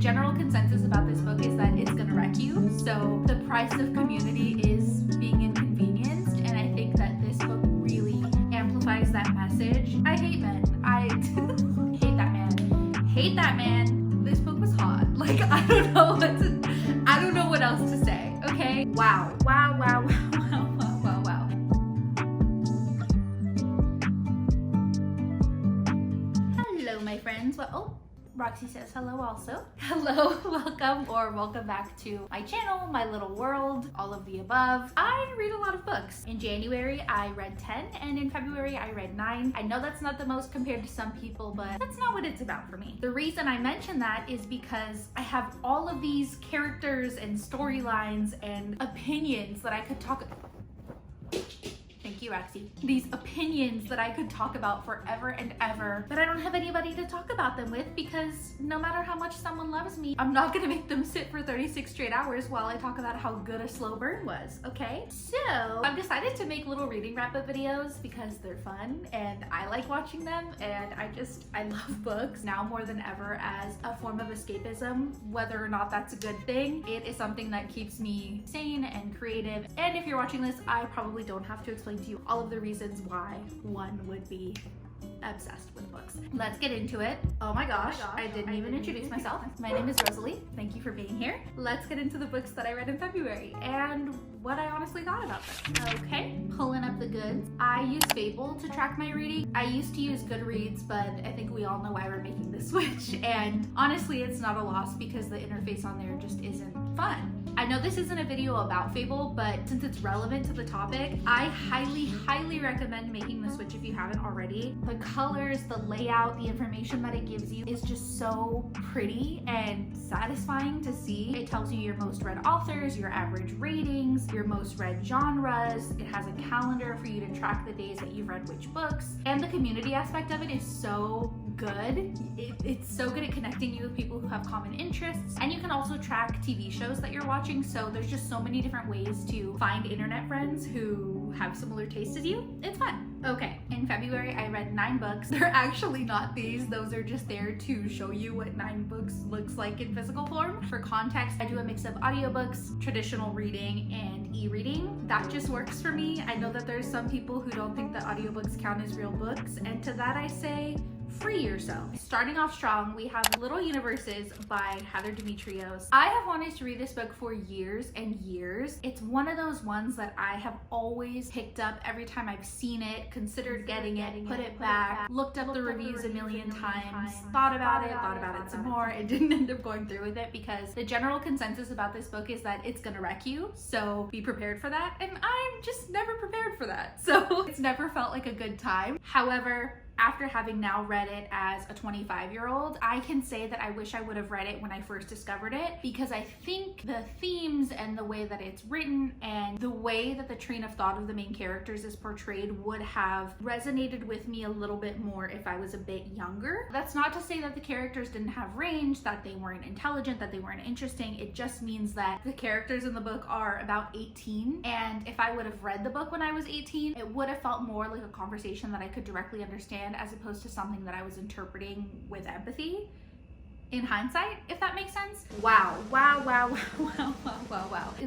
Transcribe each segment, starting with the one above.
general consensus about this book is that it's gonna wreck you. So the price of community is being inconvenienced, and I think that this book really amplifies that message. I hate men. I hate that man. Hate that man. This book was hot. Like, I don't know what else to say. Okay. Wow. Wow. Wow. Wow. Wow. Wow. Wow. Wow. Hello, my friends. Well, oh. Roxy says hello also. Hello, welcome back to my channel, my little world, all of the above. I read a lot of books. In January, I read 10, and in February, I read 9. I know that's not the most compared to some people, but that's not what it's about for me. The reason I mention that is because I have all of these characters and storylines and opinions that I could talk about. Thank you, Roxy. These opinions that I could talk about forever and ever, but I don't have anybody to talk about them with because no matter how much someone loves me, I'm not gonna make them sit for 36 straight hours while I talk about how good a slow burn was, okay? So I've decided to make little reading wrap-up videos because they're fun and I like watching them, and I love books now more than ever as a form of escapism. Whether or not that's a good thing, it is something that keeps me sane and creative. And if you're watching this, I probably don't have to explain to you all of the reasons why one would be obsessed with books. Let's get into it. Oh my gosh, I didn't even introduce myself. My name is Rosalie. Thank you for being here. Let's get into the books that I read in February and what I honestly thought about them. Okay, pulling up the goods. I use FABLE to track my reading. I used to use Goodreads, but I think we all know why we're making the switch. And honestly, it's not a loss because the interface on there just isn't fun. I know this isn't a video about FABLE, but since it's relevant to the topic, I highly recommend making the switch if you haven't already. The colors, the layout, the information that it gives you is just so pretty and satisfying to see. It tells you your most read authors, your average ratings, your most read genres. It has a calendar for you to track the days that you've read which books. And the community aspect of it is so good. It's so good at connecting you with people who have common interests. And you can also track TV shows that you're watching. So there's just so many different ways to find internet friends who have similar tastes as you. It's fun. Okay, in February, I read 9 books. They're actually not these. Those are just there to show you what 9 books looks like in physical form. For context, I do a mix of audiobooks, traditional reading, and e-reading. That just works for me. I know that there's some people who don't think that audiobooks count as real books, and to that I say, free yourself. Starting off strong, we have Little Universes by Demetrios. I have wanted to read this book for years and years. It's one of those ones that I have always picked up every time I've seen it, considered getting it, put it back, looked up the reviews a million times, thought about it some more, and didn't end up going through with it because the general consensus about this book is that it's gonna wreck you, so be prepared for that, and I'm just never prepared for that. So it's never felt like a good time. However, after having now read it as a 25-year-old, I can say that I wish I would have read it when I first discovered it, because I think the themes and the way that it's written and the way that the train of thought of the main characters is portrayed would have resonated with me a little bit more if I was a bit younger. That's not to say that the characters didn't have range, that they weren't intelligent, that they weren't interesting. It just means that the characters in the book are about 18, and if I would have read the book when I was 18, it would have felt more like a conversation that I could directly understand as opposed to something that I was interpreting with empathy. In hindsight, if that makes sense. Wow.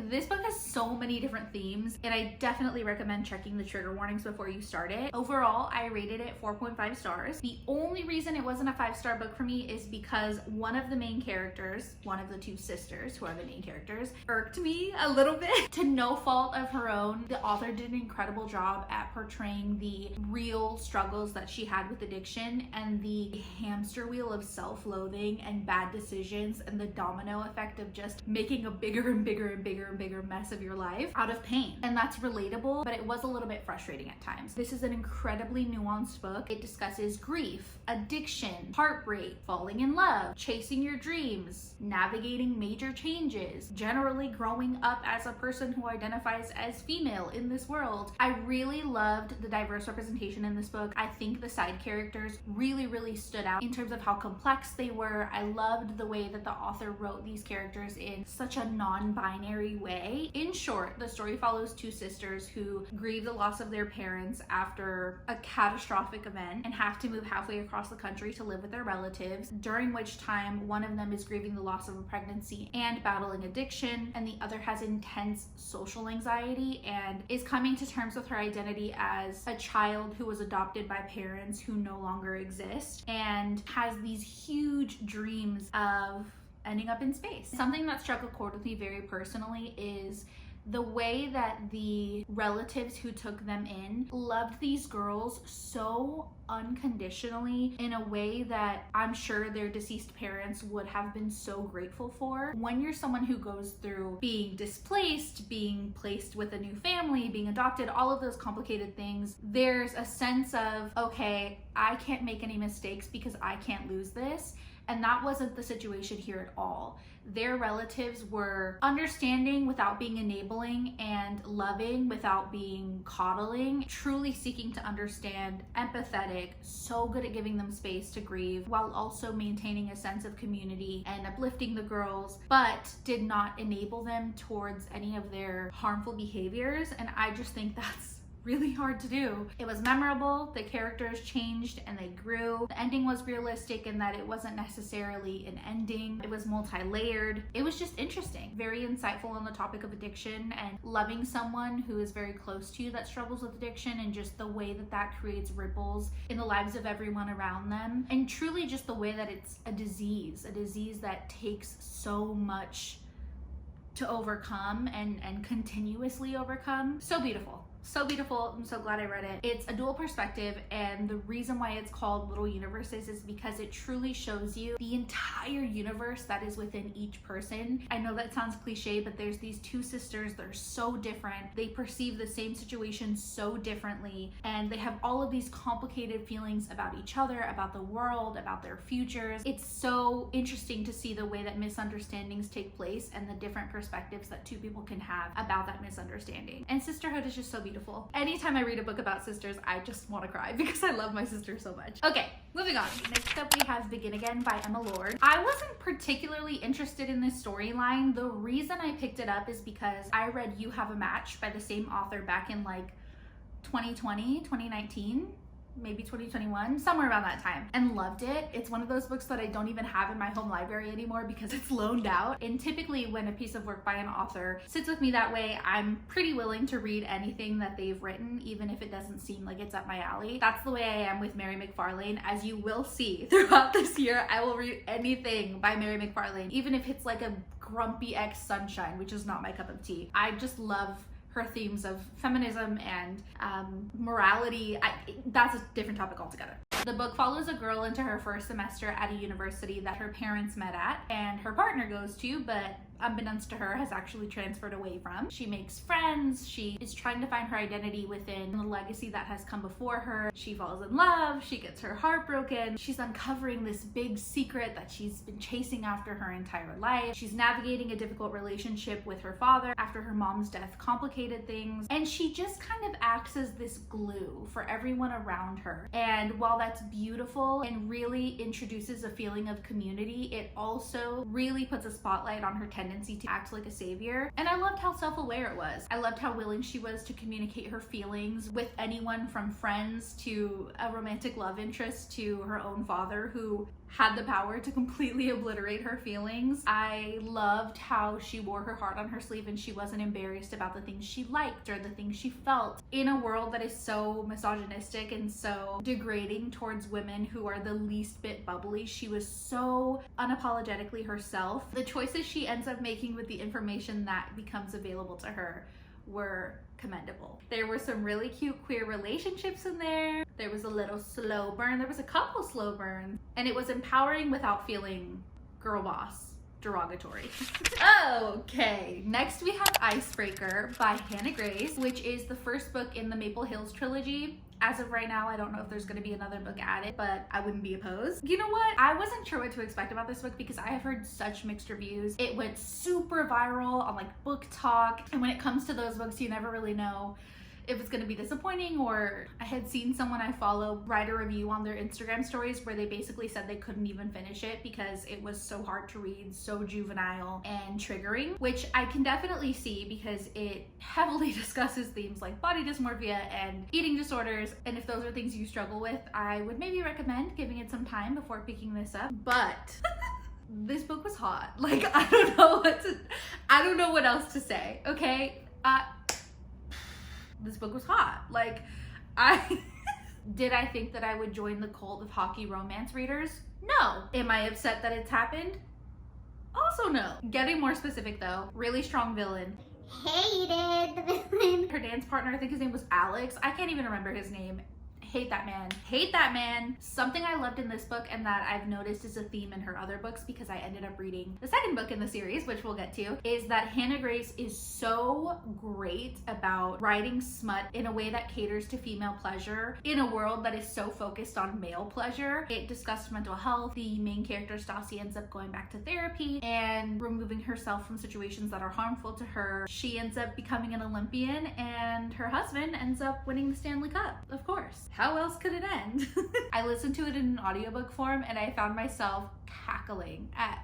This book has so many different themes, and I definitely recommend checking the trigger warnings before you start it. Overall, I rated it 4.5 stars. The only reason it wasn't a 5-star book for me is because one of the main characters, one of the 2 sisters who are the main characters, irked me a little bit. To no fault of her own, the author did an incredible job at portraying the real struggles that she had with addiction and the hamster wheel of self-loathing and bad decisions and the domino effect of just making a bigger and bigger mess of your life out of pain. And that's relatable, but it was a little bit frustrating at times. This is an incredibly nuanced book. It discusses grief, addiction, heartbreak, falling in love, chasing your dreams, navigating major changes, generally growing up as a person who identifies as female in this world. I really loved the diverse representation in this book. I think the side characters really stood out in terms of how complex they were. I I loved the way that the author wrote these characters in such a non-binary way. In short, the story follows two sisters who grieve the loss of their parents after a catastrophic event and have to move halfway across the country to live with their relatives, during which time one of them is grieving the loss of a pregnancy and battling addiction, and the other has intense social anxiety and is coming to terms with her identity as a child who was adopted by parents who no longer exist, and has these huge dreams of ending up in space. Something that struck a chord with me very personally is the way that the relatives who took them in loved these girls so unconditionally in a way that I'm sure their deceased parents would have been so grateful for. When you're someone who goes through being displaced, being placed with a new family, being adopted, all of those complicated things, there's a sense of, okay, I can't make any mistakes because I can't lose this. And that wasn't the situation here at all. Their relatives were understanding without being enabling and loving without being coddling, truly seeking to understand, empathetic, so good at giving them space to grieve while also maintaining a sense of community and uplifting the girls, but did not enable them towards any of their harmful behaviors. And I just think that's really hard to do. It was memorable, the characters changed and they grew. The ending was realistic in that it wasn't necessarily an ending. It was multi-layered. It was just interesting. Very insightful on the topic of addiction and loving someone who is very close to you that struggles with addiction, and just the way that that creates ripples in the lives of everyone around them. And truly just the way that it's a disease that takes so much to overcome and continuously overcome. So beautiful. So beautiful. I'm so glad I read it. It's a dual perspective, and the reason why it's called Little Universes is because it truly shows you the entire universe that is within each person. I know that sounds cliche, but there's these two sisters. They're so different. They perceive the same situation so differently, and they have all of these complicated feelings about each other, about the world, about their futures. It's so interesting to see the way that misunderstandings take place and the different perspectives that two people can have about that misunderstanding. And sisterhood is just so beautiful. Anytime I read a book about sisters, I just want to cry because I love my sister so much. Okay, moving on. Next up we have Begin Again by Emma Lord. I wasn't particularly interested in this storyline. The reason I picked it up is because I read You Have a Match by the same author back in like 2020, 2019. Maybe 2021, somewhere around that time, and loved it. It's one of those books that I don't even have in my home library anymore because it's loaned out. And typically when a piece of work by an author sits with me that way, I'm pretty willing to read anything that they've written, even if it doesn't seem like it's up my alley. That's the way I am with Mhairi McFarlane. As you will see throughout this year, I will read anything by Mhairi McFarlane, even if it's like a grumpy ex Sunshine, which is not my cup of tea. I just love her themes of feminism and morality. That's a different topic altogether. The book follows a girl into her first semester at a university that her parents met at and her partner goes to, but unbeknownst to her has actually transferred away from. She makes friends. She is trying to find her identity within the legacy that has come before her. She falls in love. She gets her heart broken. She's uncovering this big secret that she's been chasing after her entire life. She's navigating a difficult relationship with her father after her mom's death complicated things. And she just kind of acts as this glue for everyone around her. And while that's beautiful and really introduces a feeling of community, it also really puts a spotlight on her tendency to act like a savior. And I loved how self-aware it was. I loved how willing she was to communicate her feelings with anyone from friends to a romantic love interest to her own father, who had the power to completely obliterate her feelings. I loved how she wore her heart on her sleeve and she wasn't embarrassed about the things she liked or the things she felt. In a world that is so misogynistic and so degrading towards women who are the least bit bubbly, she was so unapologetically herself. The choices she ends up making with the information that becomes available to her were commendable. There were some really cute queer relationships in there. There was a little slow burn. There was a couple slow burns. And it was empowering without feeling girl boss derogatory. Okay, next we have Icebreaker by Hannah Grace, which is the first book in the Maple Hills trilogy. As of right now, I don't know if there's gonna be another book added, but I wouldn't be opposed. You know what? I wasn't sure what to expect about this book because I have heard such mixed reviews. It went super viral on like Book Talk. And when it comes to those books, you never really know if it's gonna be disappointing. Or I had seen someone I follow write a review on their Instagram stories where they basically said they couldn't even finish it because it was so hard to read, so juvenile and triggering, which I can definitely see because it heavily discusses themes like body dysmorphia and eating disorders. And if those are things you struggle with, I would maybe recommend giving it some time before picking this up. But this book was hot. Like, I don't know what else to say, okay? This book was hot. Like, did I think that I would join the cult of hockey romance readers? No. Am I upset that it's happened? Also no. Getting more specific though, really strong villain. Hated the villain. Her dance partner, I think his name was Alex. I can't even remember his name. Hate that man. Hate that man. Something I loved in this book and that I've noticed is a theme in her other books, because I ended up reading the second book in the series, which we'll get to, is that Hannah Grace is so great about writing smut in a way that caters to female pleasure in a world that is so focused on male pleasure. It discussed mental health. The main character, Stassi, ends up going back to therapy and removing herself from situations that are harmful to her. She ends up becoming an Olympian, and her husband ends up winning the Stanley Cup, of course. How else could it end? I listened to it in an audiobook form and I found myself cackling at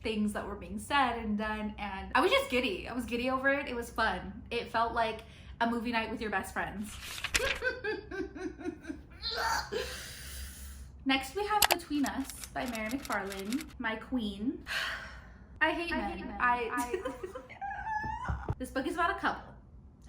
things that were being said and done, and I was just giddy. I was giddy over it. It was fun. It felt like a movie night with your best friends. Next we have Between Us by Mhairi McFarlane, my queen. I hate men. This book is about a couple,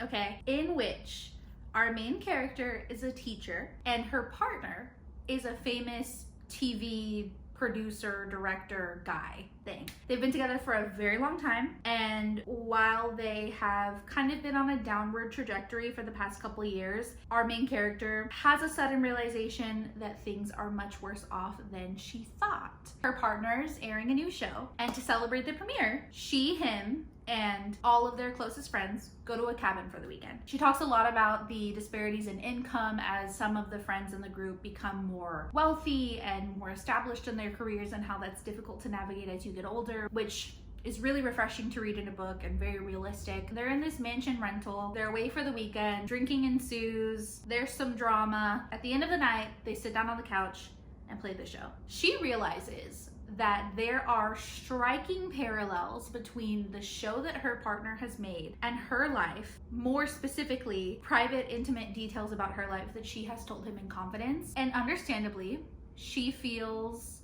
okay, in which our main character is a teacher and her partner is a famous TV producer, director guy thing. They've been together for a very long time, and while they have kind of been on a downward trajectory for the past couple of years, our main character has a sudden realization that things are much worse off than she thought. Her partner's airing a new show, and to celebrate the premiere, she, him, and all of their closest friends go to a cabin for the weekend. She talks a lot about the disparities in income as some of the friends in the group become more wealthy and more established in their careers, and how that's difficult to navigate as you get older, which is really refreshing to read in a book and very realistic. They're in this mansion rental. They're away for the weekend. Drinking ensues. There's some drama. At the end of the night, they sit down on the couch and play the show. She realizes that there are striking parallels between the show that her partner has made and her life, more specifically, private, intimate details about her life that she has told him in confidence. And understandably, she feels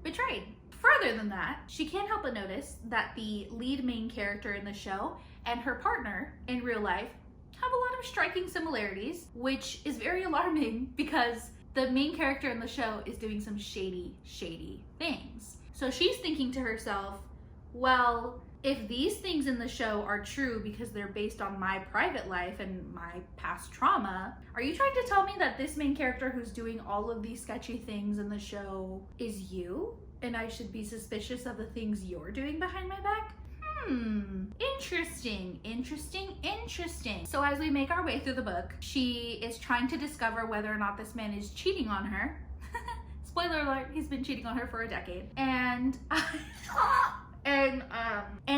betrayed. Further than that, she can't help but notice that the lead main character in the show and her partner in real life have a lot of striking similarities, which is very alarming because the main character in the show is doing some shady things. So she's thinking to herself, well, if these things in the show are true because they're based on my private life and my past trauma, are you trying to tell me that this main character who's doing all of these sketchy things in the show is you? And I should be suspicious of the things you're doing behind my back? Interesting. So as we make our way through the book, she is trying to discover whether or not this man is cheating on her. Spoiler alert, he's been cheating on her for a decade. And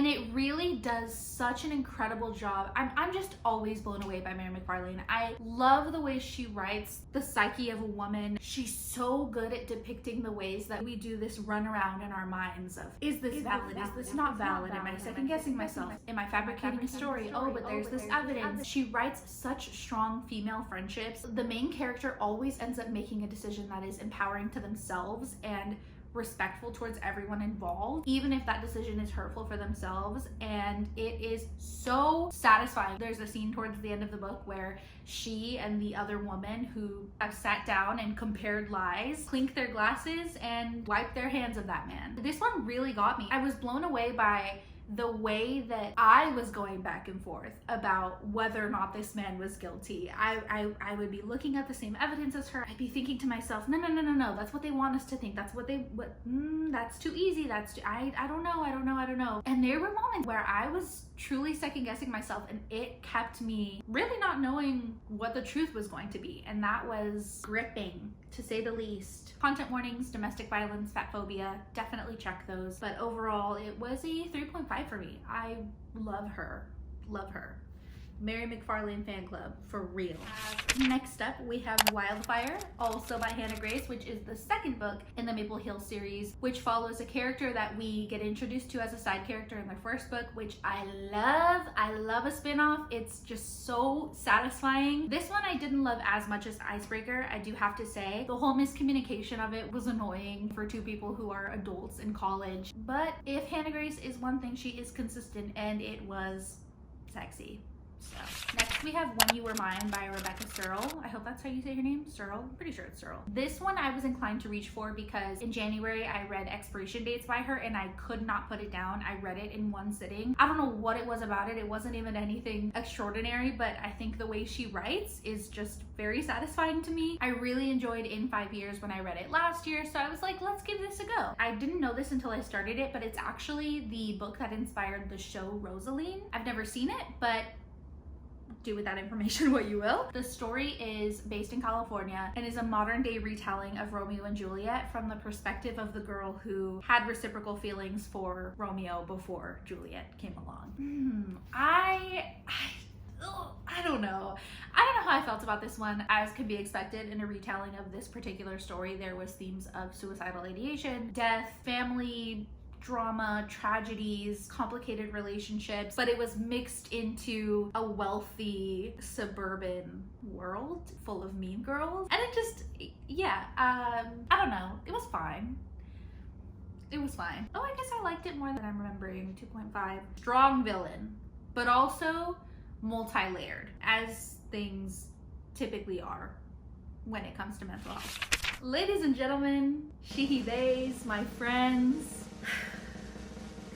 it really does such an incredible job. I'm just always blown away by Mhairi McFarlane. I love the way she writes the psyche of a woman. She's so good at depicting the ways that we do this runaround in our minds of, is this valid? Is this not valid? Am I second guessing myself? Am I fabricating a story? Oh, but there's this evidence. She writes such strong female friendships. The main character always ends up making a decision that is empowering to themselves and respectful towards everyone involved, even if that decision is hurtful for themselves, and it is so satisfying. There's a scene towards the end of the book where she and the other woman who have sat down and compared lies clink their glasses and wipe their hands of that man. This one really got me. I was blown away by the way that I was going back and forth about whether or not this man was guilty. I would be looking at the same evidence as her. I'd be thinking to myself, no, that's what they want us to think. That's what that's too easy. I don't know. And there were moments where I was truly second guessing myself, and it kept me really not knowing what the truth was going to be. And that was gripping, to say the least. Content warnings, domestic violence, fat phobia, definitely check those. But overall, it was a 3.5 for me. I love her. Mhairi McFarlane fan club, for real. Next up, we have Wildfire, also by Hannah Grace, which is the second book in the Maple Hill series, which follows a character that we get introduced to as a side character in the first book, which I love. I love a spin-off. It's just so satisfying. This one I didn't love as much as Icebreaker, I do have to say. The whole miscommunication of it was annoying for two people who are adults in college. But if Hannah Grace is one thing, she is consistent, and it was sexy. So next we have When You Were Mine by Rebecca Serle. I hope that's how you say her name, Serle. I'm pretty sure it's Serle. This one I was inclined to reach for because in January I read Expiration Dates by her and I could not put it down. I read it in one sitting. I don't know what it was about it. It wasn't even anything extraordinary, but I think the way she writes is just very satisfying to me. I really enjoyed In 5 Years when I read it last year, so I was like, let's give this a go. I didn't know this until I started it, but it's actually the book that inspired the show Rosalie. I've never seen it, but do with that information what you will. The story is based in California and is a modern day retelling of Romeo and Juliet from the perspective of the girl who had reciprocal feelings for Romeo before Juliet came along. I don't know. I don't know how I felt about this one. As could be expected in a retelling of this particular story, there was themes of suicidal ideation, death, family drama, tragedies, complicated relationships, but it was mixed into a wealthy suburban world full of mean girls. And it just, yeah, I don't know. It was fine. It was fine. Oh, I guess I liked it more than I'm remembering. 2.5. Strong villain, but also multi-layered, as things typically are when it comes to mental health. Ladies and gentlemen, she, theys, my friends,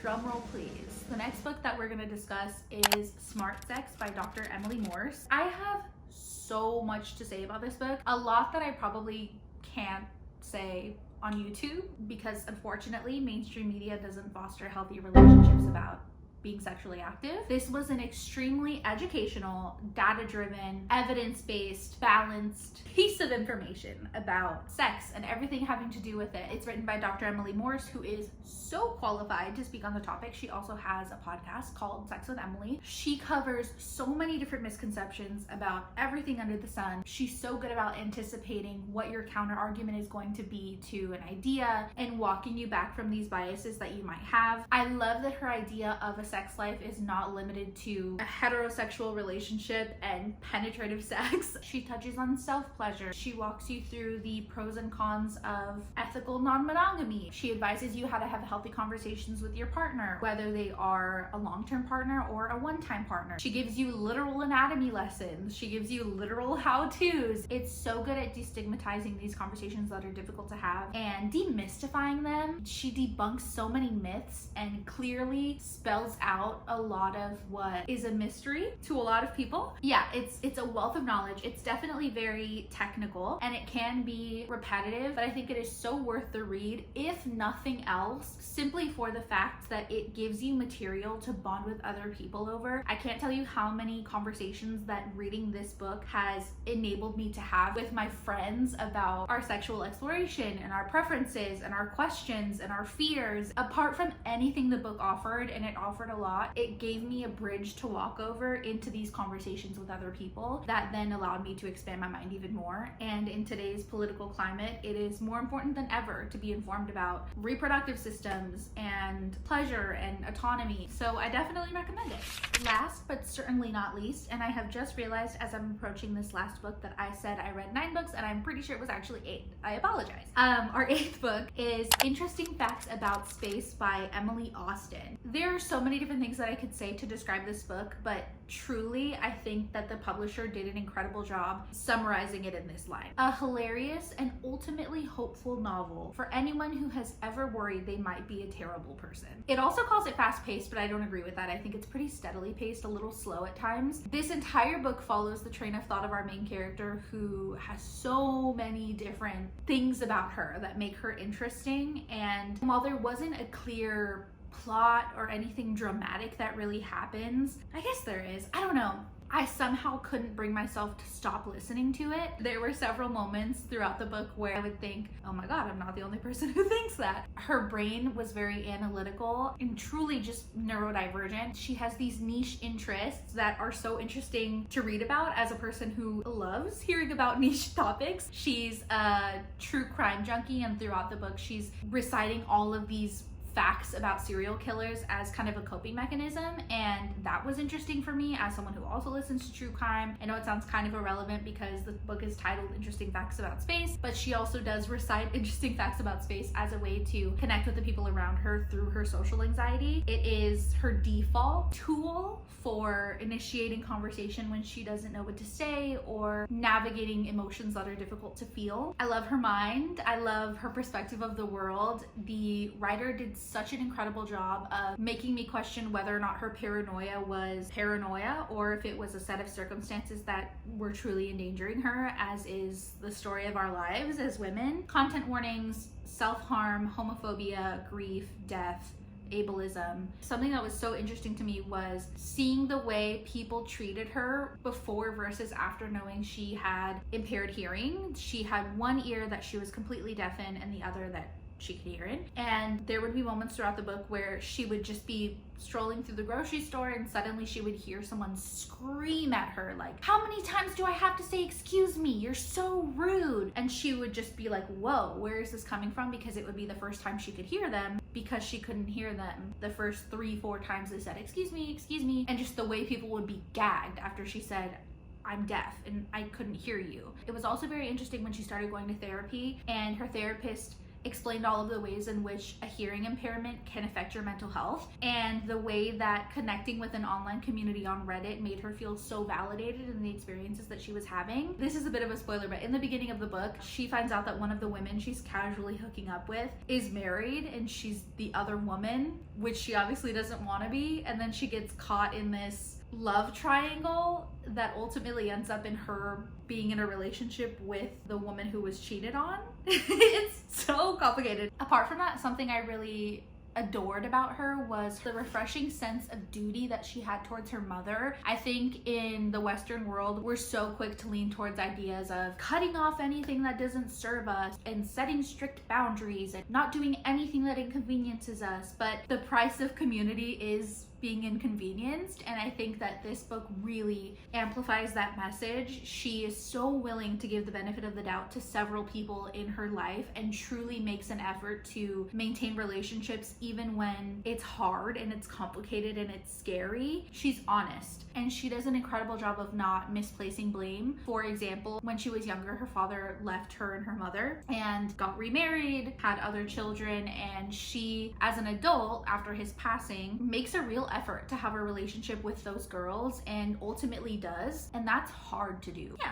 drum roll please. The next book that we're going to discuss is Smart Sex by Dr. Emily Morse. I have so much to say about this book. A lot that I probably can't say on YouTube because unfortunately mainstream media doesn't foster healthy relationships about being sexually active. This was an extremely educational, data-driven, evidence-based, balanced piece of information about sex and everything having to do with it. It's written by Dr. Emily Morse, who is so qualified to speak on the topic. She also has a podcast called Sex with Emily. She covers so many different misconceptions about everything under the sun. She's so good about anticipating what your counter argument is going to be to an idea and walking you back from these biases that you might have. I love that her idea of a sex life is not limited to a heterosexual relationship and penetrative sex. She touches on self-pleasure. She walks you through the pros and cons of ethical non-monogamy. She advises you how to have healthy conversations with your partner, whether they are a long-term partner or a one-time partner. She gives you literal anatomy lessons. She gives you literal how-tos. It's so good at destigmatizing these conversations that are difficult to have and demystifying them. She debunks so many myths and clearly spells out a lot of what is a mystery to a lot of people. Yeah, it's a wealth of knowledge. It's definitely very technical and it can be repetitive, but I think it is so worth the read, if nothing else, simply for the fact that it gives you material to bond with other people over. I can't tell you how many conversations that reading this book has enabled me to have with my friends about our sexual exploration and our preferences and our questions and our fears. Apart from anything the book offered, and it offered a lot, it gave me a bridge to walk over into these conversations with other people that then allowed me to expand my mind even more. And in today's political climate, it is more important than ever to be informed about reproductive systems and pleasure and autonomy. So I definitely recommend it. Last but certainly not least, and I have just realized as I'm approaching this last book that I said I read 9 books and I'm pretty sure it was actually 8. I apologize. Our 8th book is Interesting Facts About Space by Emily Austin. There are so many different things that I could say to describe this book, but truly I think that the publisher did an incredible job summarizing it in this line. A hilarious and ultimately hopeful novel for anyone who has ever worried they might be a terrible person. It also calls it fast-paced, but I don't agree with that. I think it's pretty steadily paced, a little slow at times. This entire book follows the train of thought of our main character, who has so many different things about her that make her interesting, and while there wasn't a clear plot or anything dramatic that really happens, I guess there is, I don't know. I somehow couldn't bring myself to stop listening to it. There were several moments throughout the book where I would think, oh my god, I'm not the only person who thinks that. Her brain was very analytical and truly just neurodivergent. She has these niche interests that are so interesting to read about as a person who loves hearing about niche topics. She's a true crime junkie, and throughout the book she's reciting all of these facts about serial killers as kind of a coping mechanism, and that was interesting for me as someone who also listens to true crime. I know it sounds kind of irrelevant because the book is titled Interesting Facts About Space, but she also does recite interesting facts about space as a way to connect with the people around her through her social anxiety. It is her default tool for initiating conversation when she doesn't know what to say or navigating emotions that are difficult to feel. I love her mind. I love her perspective of the world. The writer did such an incredible job of making me question whether or not her paranoia was paranoia or if it was a set of circumstances that were truly endangering her, as is the story of our lives as women. Content warnings, self-harm, homophobia, grief, death, ableism. Something that was so interesting to me was seeing the way people treated her before versus after knowing she had impaired hearing. She had one ear that she was completely deaf in and the other that she could hear in. And there would be moments throughout the book where she would just be strolling through the grocery store and suddenly she would hear someone scream at her like, how many times do I have to say excuse me? You're so rude. And she would just be like, whoa, where is this coming from? Because it would be the first time she could hear them, because she couldn't hear them the first 3-4 times they said excuse me, and just the way people would be gagged after she said, I'm deaf and I couldn't hear you. It was also very interesting when she started going to therapy and her therapist explained all of the ways in which a hearing impairment can affect your mental health, and the way that connecting with an online community on Reddit made her feel so validated in the experiences that she was having. This is a bit of a spoiler, but in the beginning of the book, she finds out that one of the women she's casually hooking up with is married and she's the other woman, which she obviously doesn't want to be, and then she gets caught in this love triangle that ultimately ends up in her being in a relationship with the woman who was cheated on. It's so complicated. Apart from that, something I really adored about her was the refreshing sense of duty that she had towards her mother. I think in the Western world, we're so quick to lean towards ideas of cutting off anything that doesn't serve us and setting strict boundaries and not doing anything that inconveniences us. But the price of community is being inconvenienced, and I think that this book really amplifies that message. She is so willing to give the benefit of the doubt to several people in her life and truly makes an effort to maintain relationships even when it's hard and it's complicated and it's scary. She's honest, and she does an incredible job of not misplacing blame. For example, when she was younger, her father left her and her mother and got remarried, had other children, and she, as an adult, after his passing, makes a real effort to have a relationship with those girls and ultimately does, and that's hard to do. Yeah,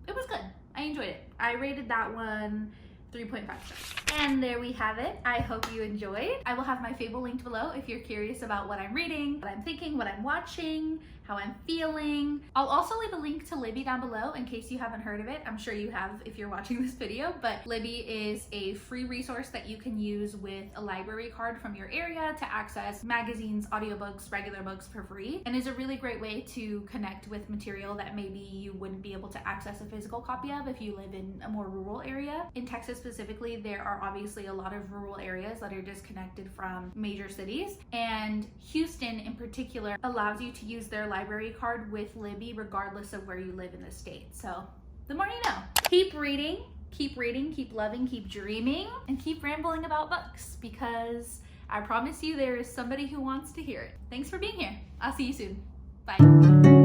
it was good. I enjoyed it. I rated that one 3.5 stars. And there we have it. I hope you enjoyed. I will have my Fable linked below if you're curious about what I'm reading, what I'm thinking, what I'm watching, how I'm feeling. I'll also leave a link to Libby down below in case you haven't heard of it. I'm sure you have if you're watching this video, but Libby is a free resource that you can use with a library card from your area to access magazines, audiobooks, regular books for free, and is a really great way to connect with material that maybe you wouldn't be able to access a physical copy of if you live in a more rural area. In Texas specifically, there are obviously a lot of rural areas that are disconnected from major cities, and Houston in particular allows you to use their library card with Libby regardless of where you live in the state. So the more you know. Keep reading, keep loving, keep dreaming, and keep rambling about books, because I promise you there is somebody who wants to hear it. Thanks for being here. I'll see you soon. Bye.